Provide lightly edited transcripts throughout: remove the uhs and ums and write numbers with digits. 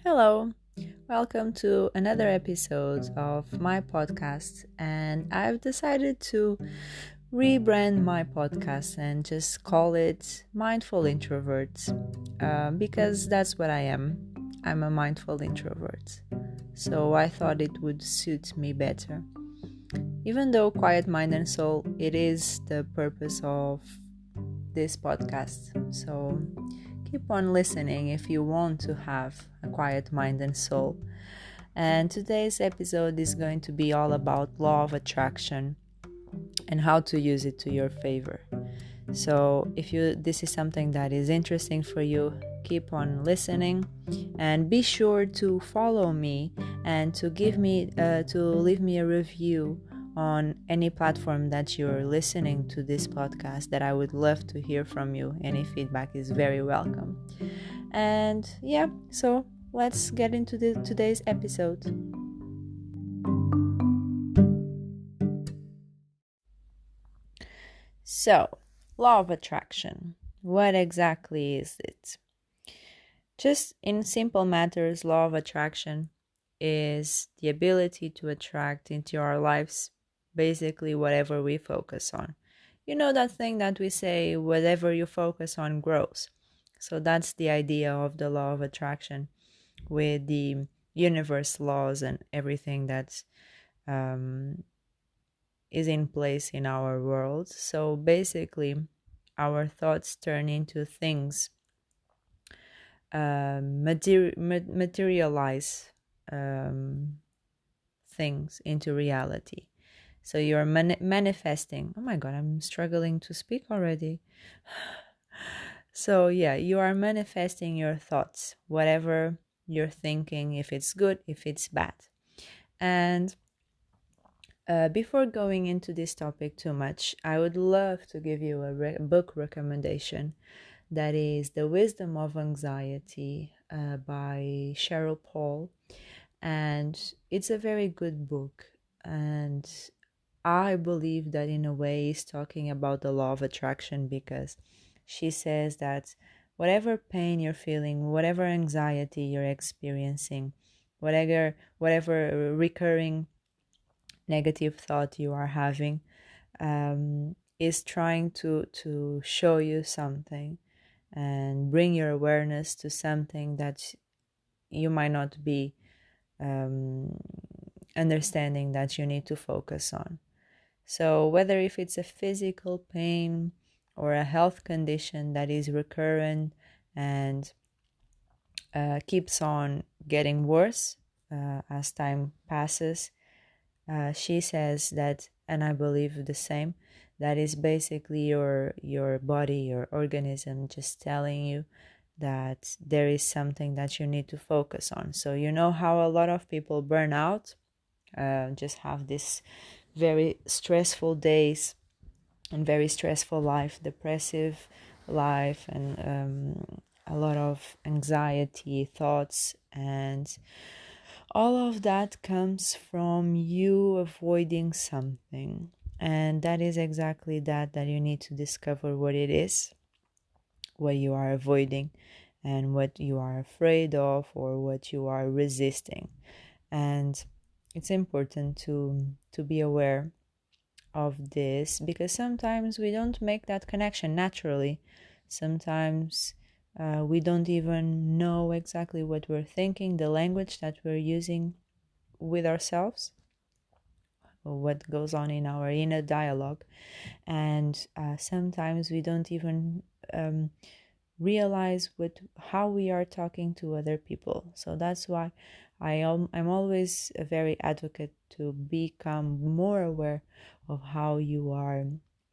Hello, welcome to another episode of my podcast. And I've decided to rebrand my podcast and just call it Mindful Introverts because that's what I am. I'm a mindful introvert. So I thought it would suit me better. Even though Quiet Mind and Soul, it is the purpose of this podcast. So keep on listening if you want to have a quiet mind and soul. And today's episode is going to be all about law of attraction and how to use it to your favor. So if you this is something that is interesting for you, keep on listening and be sure to follow me and to leave me a review on any platform that you're listening to this podcast. That I would love to hear from you. Any feedback is very welcome. And yeah, so let's get into today's episode. So, law of attraction. What exactly is it? Just in simple matters, law of attraction is the ability to attract into our lives basically whatever we focus on. You know that thing that we say, whatever you focus on grows. So that's the idea of the law of attraction with the universe laws and everything that um, is in place in our world. So basically, our thoughts turn into things, materialize um, things into reality. So you're manifesting. Oh my God, I'm struggling to speak already. So yeah, you are manifesting your thoughts, whatever you're thinking, if it's good, if it's bad. And before going into this topic too much, I would love to give you a book recommendation that is The Wisdom of Anxiety by Cheryl Paul. And it's a very good book. And I believe that in a way is talking about the law of attraction because she says that whatever pain you're feeling, whatever anxiety you're experiencing, whatever recurring negative thought you are having, is trying to show you something and bring your awareness to something that you might not be um, understanding that you need to focus on. So whether if it's a physical pain or a health condition that is recurrent and keeps on getting worse as time passes, she says that, and I believe the same, that is basically your body, your organism just telling you that there is something that you need to focus on. So you know how a lot of people burn out, just have this very stressful days and very stressful life, depressive life, and a lot of anxiety thoughts, and all of that comes from you avoiding something. And that is exactly that you need to discover what it is, what you are avoiding, and what you are afraid of, or what you are resisting. And it's important to be aware of this because sometimes we don't make that connection naturally. Sometimes we don't even know exactly what we're thinking, the language that we're using with ourselves, or what goes on in our inner dialogue. And sometimes we don't even realize how we are talking to other people. So that's why I'm always a very advocate to become more aware of how you are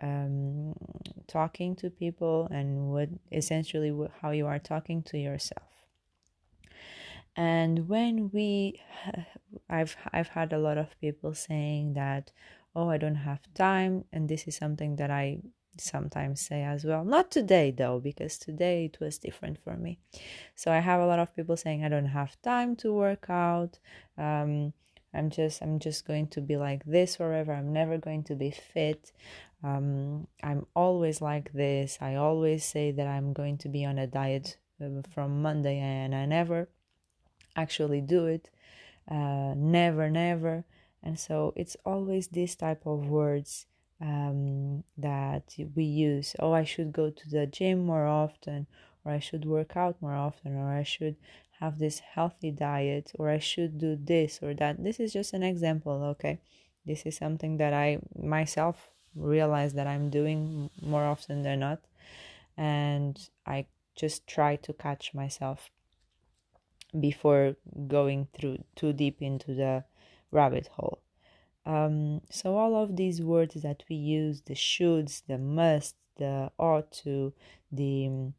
um, talking to people and how you are talking to yourself. And when we I've had a lot of people saying that, oh, I don't have time, and this is something that I sometimes say as well. Not today though, because today it was different for me. So I have a lot of people saying I don't have time to work out. I'm just going to be like this forever. I'm never going to be fit. I'm always like this. I always say that I'm going to be on a diet from Monday, and I never actually do it. Never, never. And so it's always this type of words that we use. Oh, I should go to the gym more often, or I should work out more often, or I should have this healthy diet, or I should do this or that. This is just an example, okay? This is something that I myself realize that I'm doing more often than not, and I just try to catch myself before going through too deep into the rabbit hole. So all of these words that we use, the shoulds, the must, the ought to, the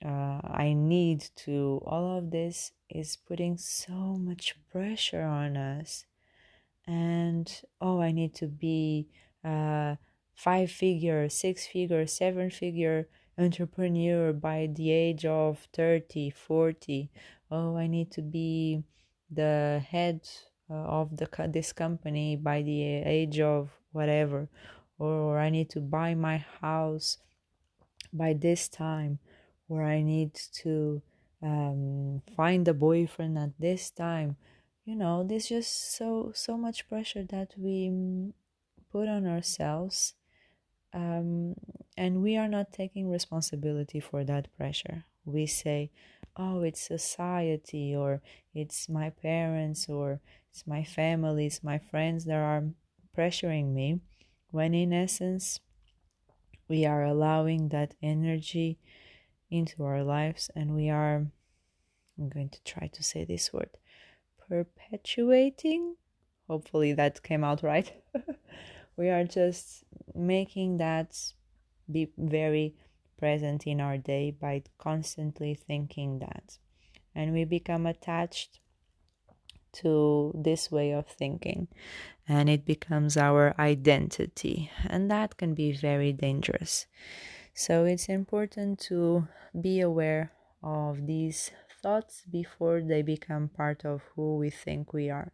I need to, all of this is putting so much pressure on us. And oh, I need to be a 5-figure, 6-figure, 7-figure entrepreneur by the age of 30, 40. Oh, I need to be the head of this company by the age of whatever, or I need to buy my house by this time, or I need to find a boyfriend at this time. There's just so much pressure that we put on ourselves, um, and we are not taking responsibility for that pressure. We say, oh, it's society, or it's my parents, or it's my family, it's my friends that are pressuring me, when in essence we are allowing that energy into our lives, and I'm going to try to say this word, perpetuating. Hopefully that came out right. We are just making that be very present in our day by constantly thinking that. And we become attached to this way of thinking, and it becomes our identity. And that can be very dangerous. So it's important to be aware of these thoughts before they become part of who we think we are.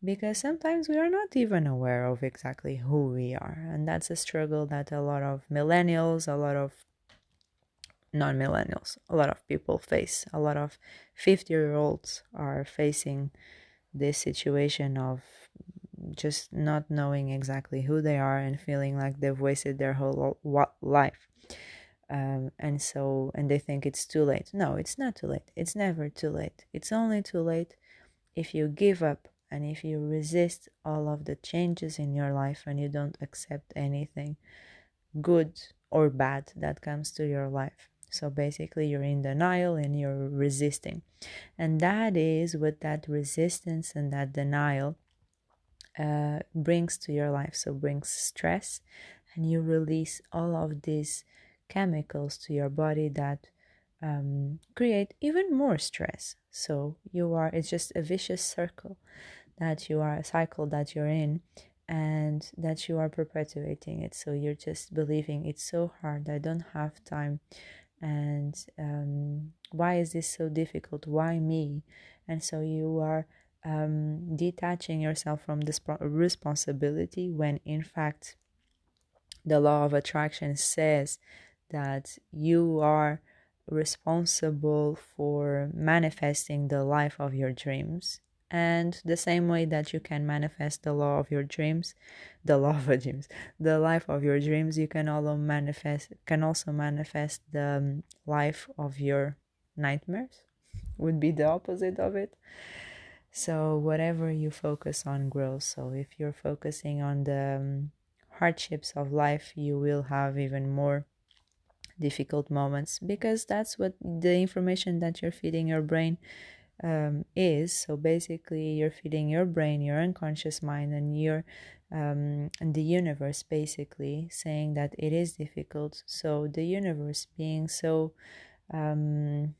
Because sometimes we are not even aware of exactly who we are. And that's a struggle that a lot of millennials, a lot of non-millennials, a lot of people face. A lot of 50-year-olds are facing this situation of just not knowing exactly who they are and feeling like they've wasted their whole life. And they think it's too late. No, it's not too late. It's never too late. It's only too late if you give up and if you resist all of the changes in your life and you don't accept anything good or bad that comes to your life. So basically, you're in denial and you're resisting. And that is what that resistance and that denial brings to your life. So brings stress, and you release all of these chemicals to your body that create even more stress. So it's just a vicious circle that you are, a cycle that you're in, and that you are perpetuating it. So you're just believing it's so hard, I don't have time, and why is this so difficult, why me? And so you are detaching yourself from this responsibility, when in fact the law of attraction says that you are responsible for manifesting the life of your dreams. And the same way that you can manifest the law of your dreams, the law of your dreams, the life of your dreams, you can also manifest the life of your nightmares. Would be the opposite of it. So whatever you focus on grows. So if you're focusing on the hardships of life, you will have even more difficult moments, because that's what the information that you're feeding your brain is. So basically, you're feeding your brain, your unconscious mind, and and the universe, basically saying that it is difficult. So the universe, being so good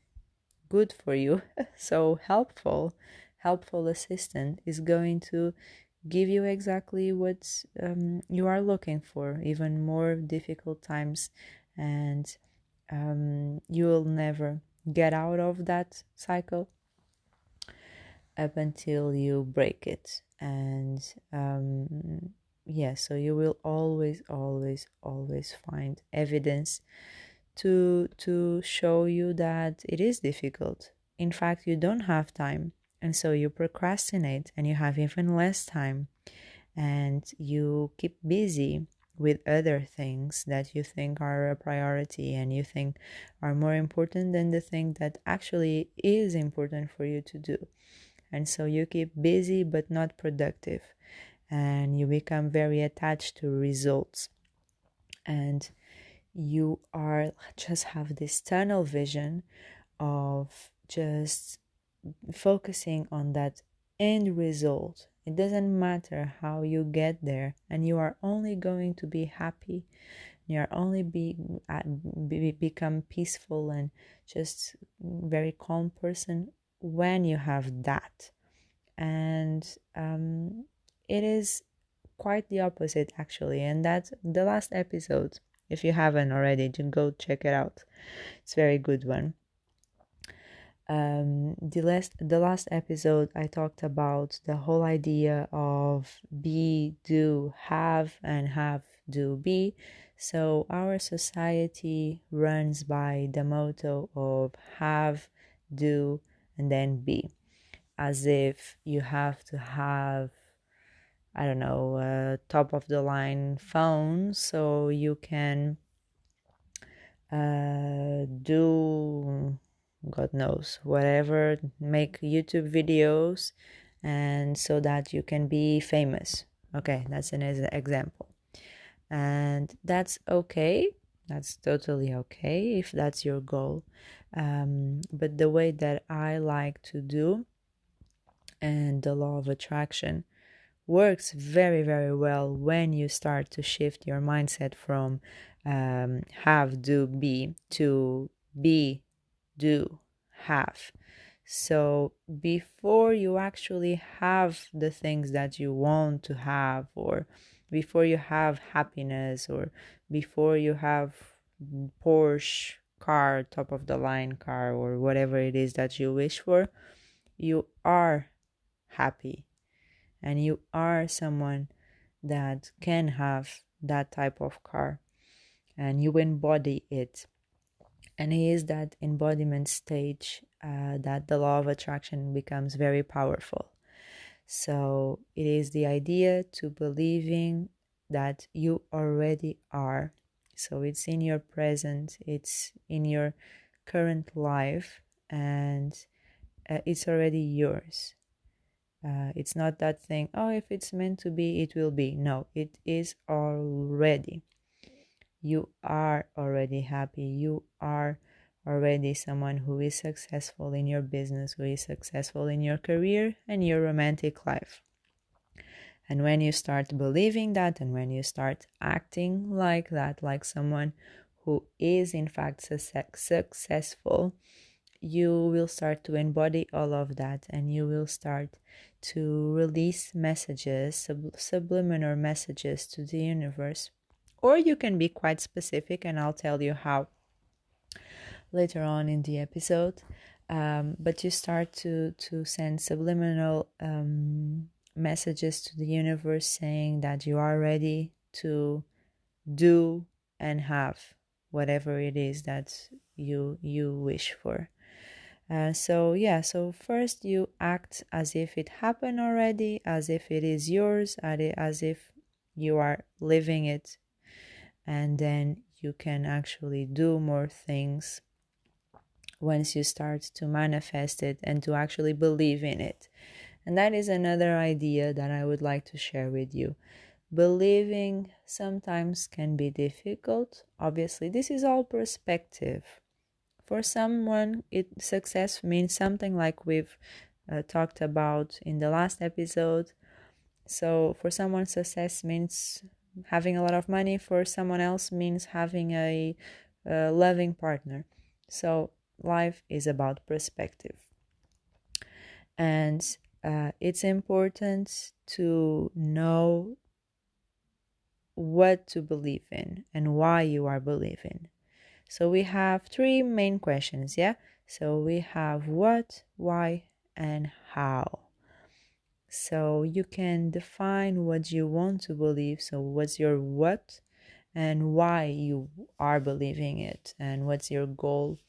for you, so helpful assistant, is going to give you exactly what you are looking for, even more difficult times, and you will never get out of that cycle up until you break it. And so you will always find evidence to show you that it is difficult, in fact you don't have time, and so you procrastinate and you have even less time, and you keep busy with other things that you think are a priority and you think are more important than the thing that actually is important for you to do. And so you keep busy but not productive, and you become very attached to results, and you are just have this tunnel vision of just focusing on that end result. It doesn't matter how you get there, and you are only going to be happy. You are only become peaceful and just very calm person when you have that. And it is quite the opposite actually, and that's the last episode. If you haven't already, to go check it out. It's a very good one. The last episode I talked about the whole idea of be, do, have, and have, do, be. So our society runs by the motto of have, do, and then be, as if you have to have, I don't know, a top of the line phone so you can do God knows whatever, make YouTube videos, and so that you can be famous. Okay, that's an example, and that's okay. That's totally okay if that's your goal. But the way that I like to do, and the law of attraction works very, very well when you start to shift your mindset from have, do, be to be, do, have. So before you actually have the things that you want to have, or before you have happiness, or before you have Porsche car, top of the line car, or whatever it is that you wish for, you are happy and you are someone that can have that type of car, and you embody it. And it is that embodiment stage that the law of attraction becomes very powerful. So it is the idea to believing that you already are. So it's in your present, it's in your current life, and it's already yours. It's not that thing, oh, if it's meant to be, it will be. No, it is already. You are already happy. You are already someone who is successful in your business, who is successful in your career and your romantic life. And when you start believing that, and when you start acting like that, like someone who is in fact successful, you will start to embody all of that, and you will start to release messages, subliminal messages to the universe. Or you can be quite specific, and I'll tell you how later on in the episode. But you start to send subliminal messages to the universe saying that you are ready to do and have whatever it is that you wish for. So first you act as if it happened already, as if it is yours, as if you are living it, and then you can actually do more things once you start to manifest it and to actually believe in it. And that is another idea that I would like to share with you. Believing sometimes can be difficult. Obviously, this is all perspective. For someone, success means something like we've talked about in the last episode. So for someone, success means having a lot of money. For someone else, means having a loving partner. So life is about perspective. And it's important to know what to believe in and why you are believing. So we have three main questions, yeah? So we have what, why, and how. So you can define what you want to believe. So what's your what and why you are believing it, and what's your goal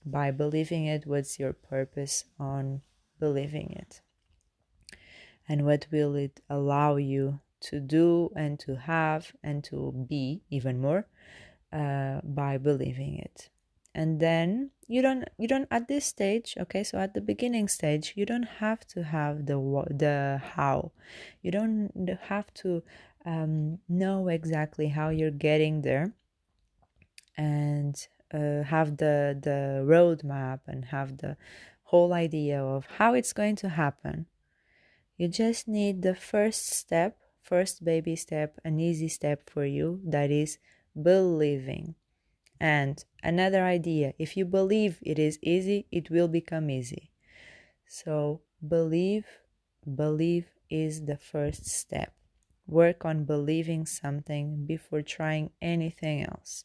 by believing it? What's your purpose on believing it? And what will it allow you to do and to have and to be even more by believing it? And then you don't at this stage, okay, so at the beginning stage, you don't have to have the how. You don't have to know exactly how you're getting there, and have the roadmap and have the whole idea of how it's going to happen. You just need the first step, first baby step, an easy step for you, that is believing. And another idea, if you believe it is easy, it will become easy. So believe is the first step. Work on believing something before trying anything else.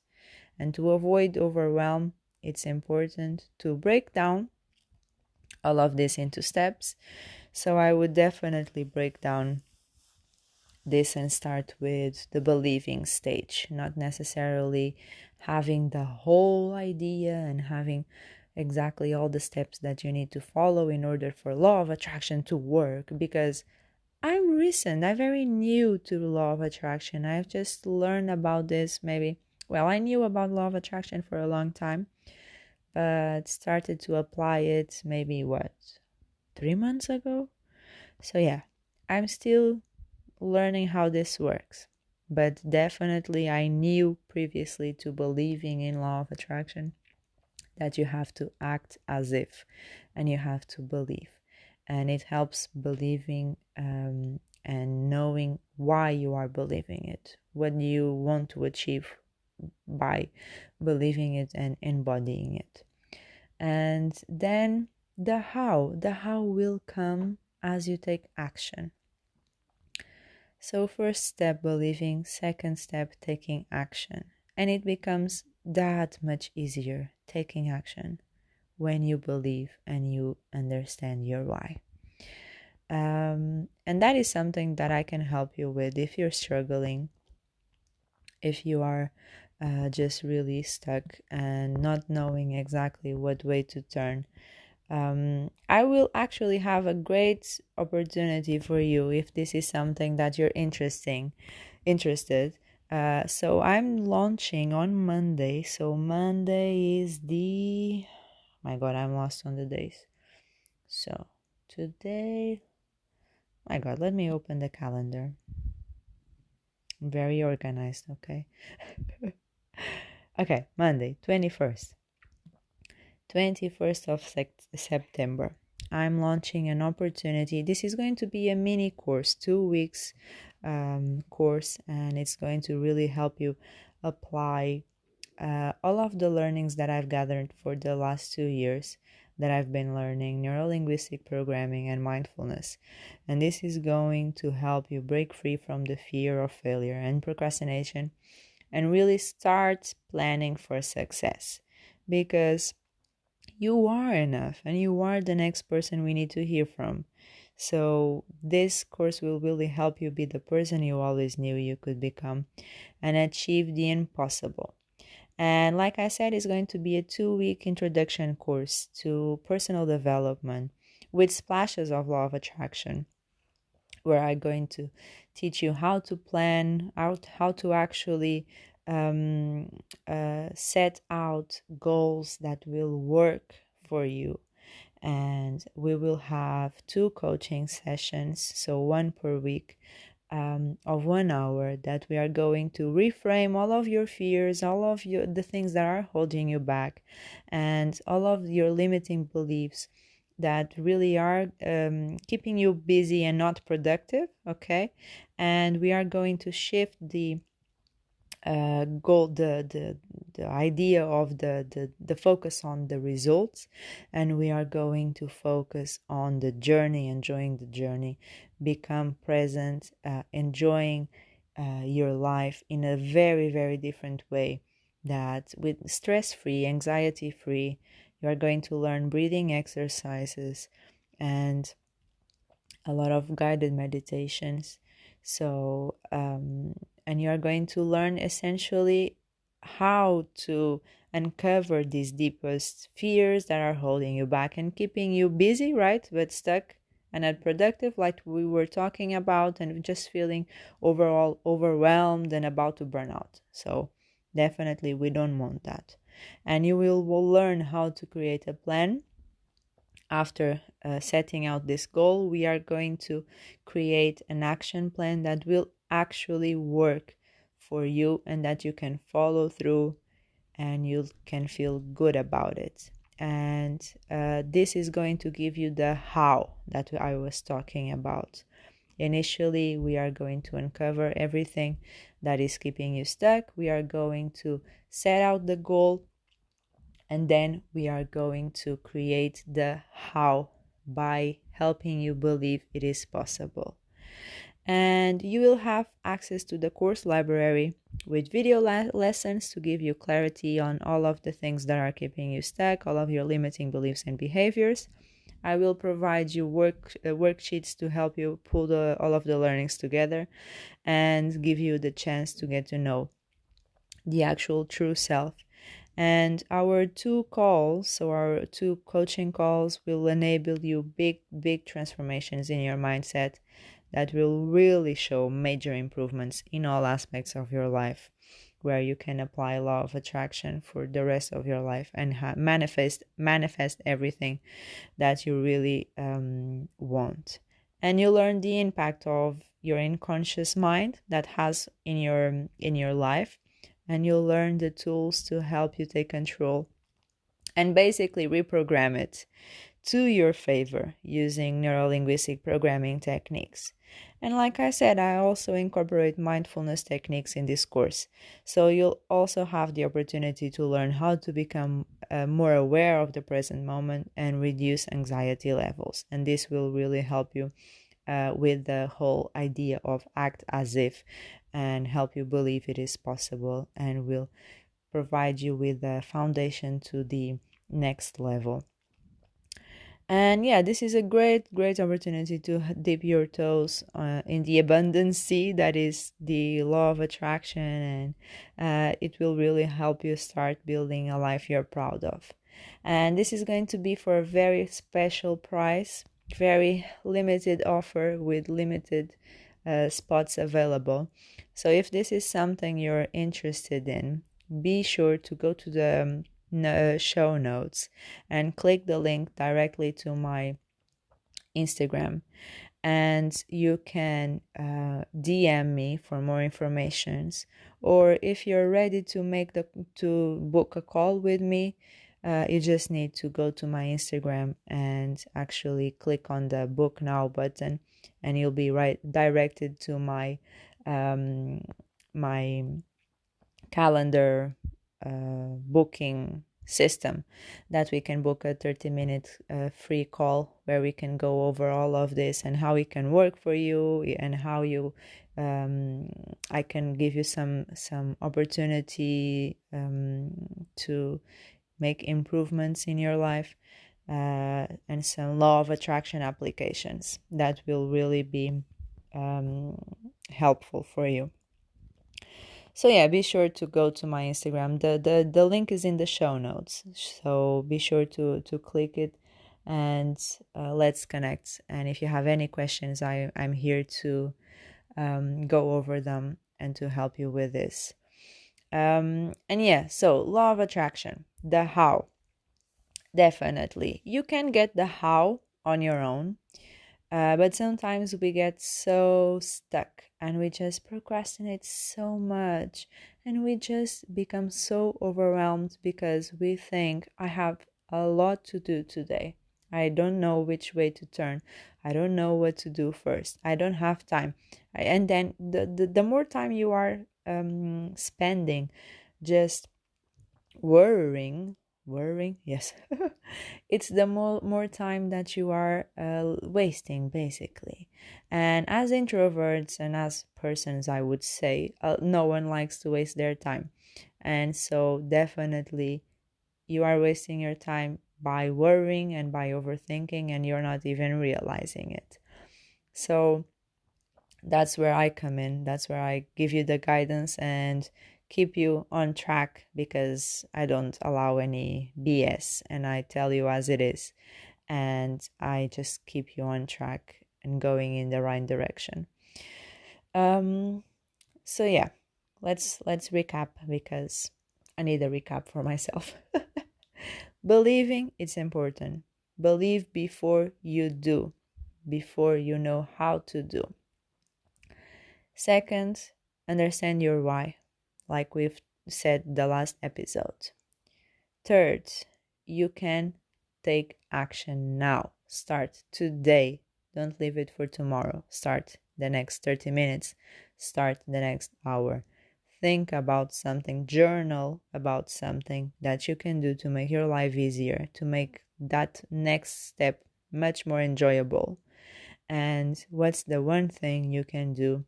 And to avoid overwhelm, it's important to break down all of this into steps. So I would definitely break down this and start with the believing stage, not necessarily having the whole idea and having exactly all the steps that you need to follow in order for law of attraction to work, because I'm very new to law of attraction. I've just learned about this maybe, well, I knew about law of attraction for a long time, but started to apply it maybe 3 months ago. So yeah, I'm still learning how this works. But definitely, I knew previously to believing in law of attraction that you have to act as if, and you have to believe. And it helps believing and knowing why you are believing it, what you want to achieve by believing it and embodying it. And then the how will come as you take action. So, first step, believing, second step, taking action. And it becomes that much easier taking action when you believe and you understand your why. And that is something that I can help you with if you're struggling, if you are just really stuck and not knowing exactly what way to turn. I will actually have a great opportunity for you if this is something that you're interested. So I'm launching on Monday. So Monday is my God, I'm lost on the days. So today, my God, let me open the calendar. I'm very organized, okay? Okay, Monday, 21st. 21st of September. I'm launching an opportunity. This is going to be a mini course, 2 weeks course, and it's going to really help you apply all of the learnings that I've gathered for the last 2 years that I've been learning neuro-linguistic programming and mindfulness. And this is going to help you break free from the fear of failure and procrastination and really start planning for success, because you are enough and you are the next person we need to hear from. So this course will really help you be the person you always knew you could become and achieve the impossible. And like I said, it's going to be a 2-week introduction course to personal development with splashes of law of attraction, where I'm going to teach you how to plan out, how to actually set out goals that will work for you. And we will have 2 coaching sessions, so one per week, of 1 hour, that we are going to reframe all of your fears, all of the things that are holding you back, and all of your limiting beliefs that really are keeping you busy and not productive. Okay, and we are going to shift the goal, the idea of the focus on the results, and we are going to focus on the journey, enjoying the journey, become present, enjoying your life in a very, very different way, that with stress free, anxiety free. You are going to learn breathing exercises and a lot of guided meditations. So and you are going to learn essentially how to uncover these deepest fears that are holding you back and keeping you busy, right? But stuck and unproductive, like we were talking about, and just feeling overall overwhelmed and about to burn out. So definitely we don't want that. And you will learn how to create a plan after setting out this goal. We are going to create an action plan that will actually work for you and that you can follow through and you can feel good about it. And this is going to give you the how that I was talking about. Initially, we are going to uncover everything that is keeping you stuck. We are going to set out the goal, and then we are going to create the how by helping you believe it is possible. And you will have access to the course library with video lessons to give you clarity on all of the things that are keeping you stuck, all of your limiting beliefs and behaviors. I will provide you worksheets to help you pull all of the learnings together and give you the chance to get to know the actual true self. And our 2 calls, so our 2 coaching calls, will enable you big transformations in your mindset that will really show major improvements in all aspects of your life, where you can apply law of attraction for the rest of your life and manifest everything that you really want. And you learn the impact of your unconscious mind that has in your life, and you'll learn the tools to help you take control and basically reprogram it to your favor using neurolinguistic programming techniques. And like I said, I also incorporate mindfulness techniques in this course. So you'll also have the opportunity to learn how to become more aware of the present moment and reduce anxiety levels. And this will really help you with the whole idea of act as if, and help you believe it is possible, and will provide you with a foundation to the next level. And yeah, this is a great opportunity to dip your toes in the abundance sea that is the law of attraction, and it will really help you start building a life you're proud of. And this is going to be for a very special price, very limited offer with limited spots available. So if this is something you're interested in, be sure to go to the show notes and click the link directly to my Instagram, and you can DM me for more informations. Or if you're ready to book a call with me, you just need to go to my Instagram and actually click on the book now button, and you'll be directed to my calendar booking system, that we can book a 30-minute free call where we can go over all of this and how it can work for you, and how you I can give you some opportunity to make improvements in your life, and some law of attraction applications that will really be helpful for you. So yeah, be sure to go to my Instagram. The link is in the show notes. So be sure to click it, and let's connect. And if you have any questions, I'm here to go over them and to help you with this. And yeah, so law of attraction, the how. Definitely. You can get the how on your own. But sometimes we get so stuck and we just procrastinate so much, and we just become so overwhelmed because we think, I have a lot to do today. I don't know which way to turn. I don't know what to do first. I don't have time. And then the more time you are spending just worrying, yes, it's the more time that you are wasting, basically. And as introverts and as persons, I would say no one likes to waste their time, and so definitely you are wasting your time by worrying and by overthinking, and you're not even realizing it. So that's where I come in. That's where I give you the guidance and keep you on track because I don't allow any BS and I tell you as it is. And I just keep you on track and going in the right direction. Um, so yeah, let's recap because I need a recap for myself. Believing it's important. Believe before you do, before you know how to do. Second, understand your why, like we've said the last episode. Third, you can take action now. Start today. Don't leave it for tomorrow. Start the next 30 minutes. Start the next hour. Think about something, journal about something that you can do to make your life easier, to make that next step much more enjoyable. And what's the one thing you can do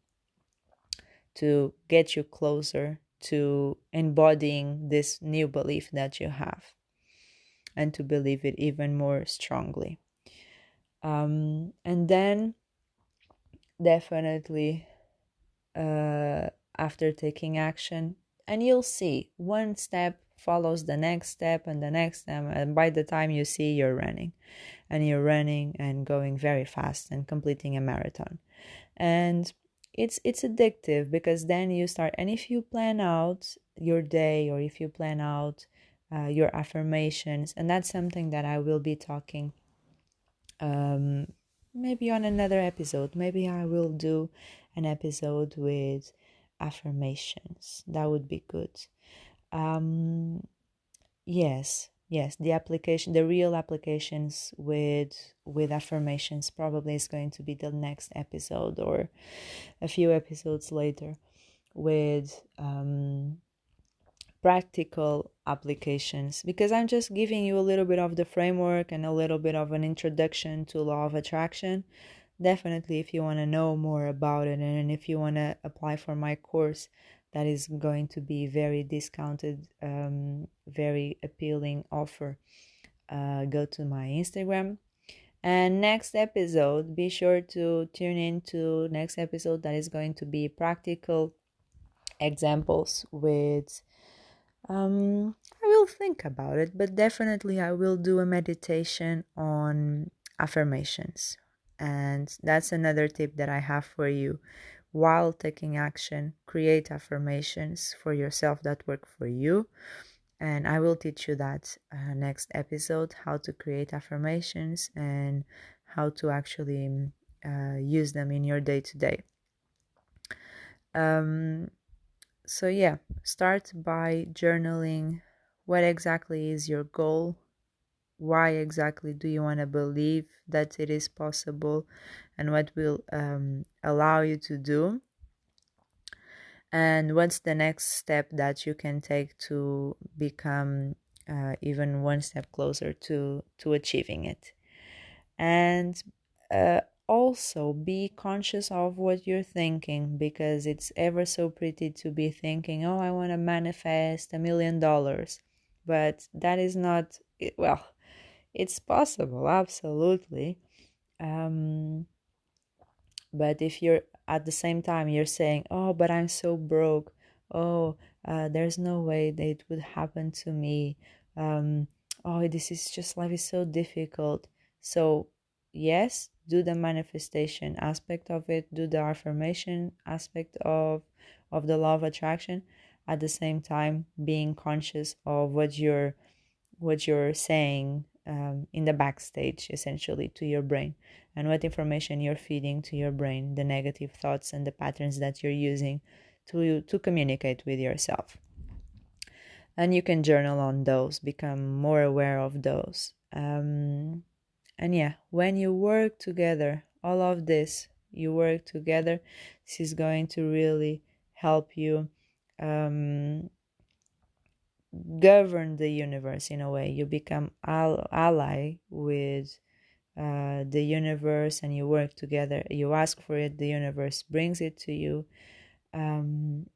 to get you closer to embodying this new belief that you have and to believe it even more strongly? And then definitely after taking action, and you'll see one step follows the next step and the next step, and by the time you see, you're running and going very fast and completing a marathon. And it's addictive because then you start, and if you plan out your day or if you plan out your affirmations, and that's something that I will be talking um maybe on another episode. Maybe I will do an episode with affirmations. That would be good. um yes, the application, the real applications with affirmations probably is going to be the next episode or a few episodes later, with practical applications, because I'm just giving you a little bit of the framework and a little bit of an introduction to law of attraction. Definitely, if you want to know more about it and if you want to apply for my course, that is going to be very discounted, very appealing offer. Go to my Instagram. And next episode, be sure to tune in to next episode, that is going to be practical examples with I will think about it, but definitely I will do a meditation on affirmations. And that's another tip that I have for you. While taking action, create affirmations for yourself that work for you. And I will teach you that next episode, how to create affirmations and how to actually use them in your day to day. So yeah, start by journaling. What exactly is your goal? Why exactly do you want to believe that it is possible, and what will allow you to do? And what's the next step that you can take to become even one step closer to achieving it? And also be conscious of what you're thinking, because it's ever so pretty to be thinking, oh, I want to manifest $1 million, but that is not, well, it's possible, absolutely. But if you're at the same time you're saying, oh, but I'm so broke, oh, there's no way that it would happen to me, um, oh, this is just, life is so difficult. So yes, do the manifestation aspect of it, do the affirmation aspect of the law of attraction, at the same time being conscious of what you're saying in the backstage, essentially, to your brain, and what information you're feeding to your brain, the negative thoughts and the patterns that you're using to communicate with yourself. And you can journal on those, become more aware of those. And yeah, when you work together, all of this, you work together, this is going to really help you um, govern the universe in a way. You become ally with the universe, and you work together. You ask for it, the universe brings it to you. And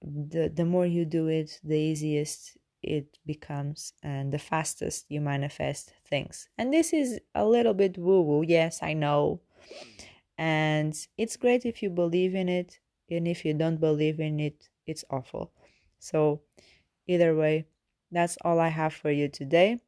the more you do it, the easiest it becomes and the fastest you manifest things. And this is a little bit woo woo, yes, I know. And it's great if you believe in it, and if you don't believe in it, it's awful. So either way, that's all I have for you today.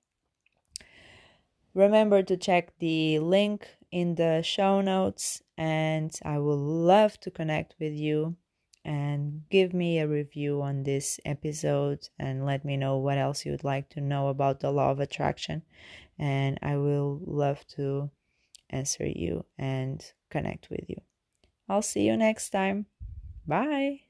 Remember to check the link in the show notes, and I would love to connect with you and give me a review on this episode and let me know what else you'd like to know about the law of attraction. And I will love to answer you and connect with you. I'll see you next time. Bye.